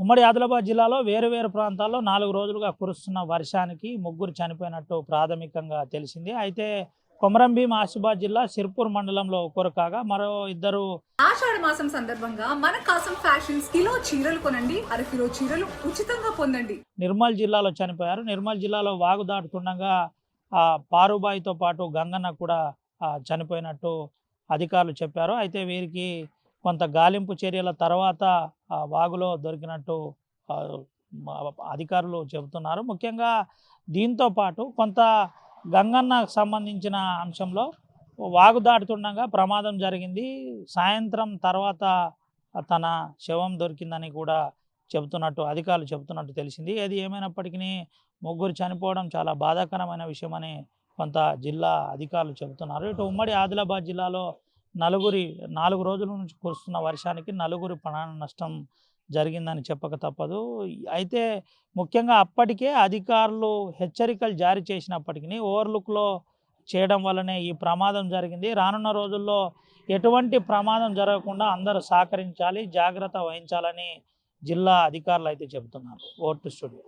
ఉమ్మడి ఆదిలాబాద్ జిల్లాలో వేరు ప్రాంతాల్లో 4 రోజులుగా కురుస్తున్న వర్షానికి ముగ్గురు చనిపోయినట్టు ప్రాథమికంగా తెలిసింది. అయితే కొమరంభీం ఆసిఫాబాద్ జిల్లా సిర్పూర్ మండలంలో ఒకరు కాగా మరో ఇద్దరు ఆషాఢ మాసం సందర్భంగా మన కాసం ఫ్యాషన్స్ కిలో చీరలు కొనండి, అరకిలో చీరలు ఉచితంగా పొందండి. నిర్మల్ జిల్లాలో చనిపోయారు. నిర్మల్ జిల్లాలో వాగు దాటుతుండగా పారుబాయితో పాటు గంగన్న కూడా చనిపోయినట్టు అధికారులు చెప్పారు. అయితే వీరికి కొంత గాలింపు చర్యల తర్వాత వాగులో దొరికినట్టు ఆహ్, అధికారులు చెబుతున్నారు. ముఖ్యంగా దీంతో పాటు కొంత గంగన్నకు సంబంధించిన అంశంలో వాగు దాటుతుండగా ప్రమాదం జరిగింది. సాయంత్రం తర్వాత తన శవం దొరికిందని కూడా అధికారులు చెబుతున్నట్టు తెలిసింది. ఏది ఏమైనప్పటికీ ముగ్గురు చనిపోవడం చాలా బాధాకరమైన విషయమని కొంత జిల్లా అధికారులు చెబుతున్నారు. ఇటు ఉమ్మడి ఆదిలాబాద్ జిల్లాలో 4 రోజుల నుంచి కురుస్తున్న వర్షానికి నలుగురి ప్రాణ నష్టం జరిగిందని చెప్పక తప్పదు. అయితే ముఖ్యంగా అప్పటికే అధికారులు హెచ్చరికలు జారీ చేసినప్పటికీ ఓవర్‌లుక్‌లో చేయడం వల్లనే ఈ ప్రమాదం జరిగింది. రానున్న రోజుల్లో ఎటువంటి ప్రమాదం జరగకుండా అందరూ సహకరించాలి, జాగ్రత్త వహించాలని జిల్లా అధికారులు అయితే చెబుతున్నారు. Over to studio.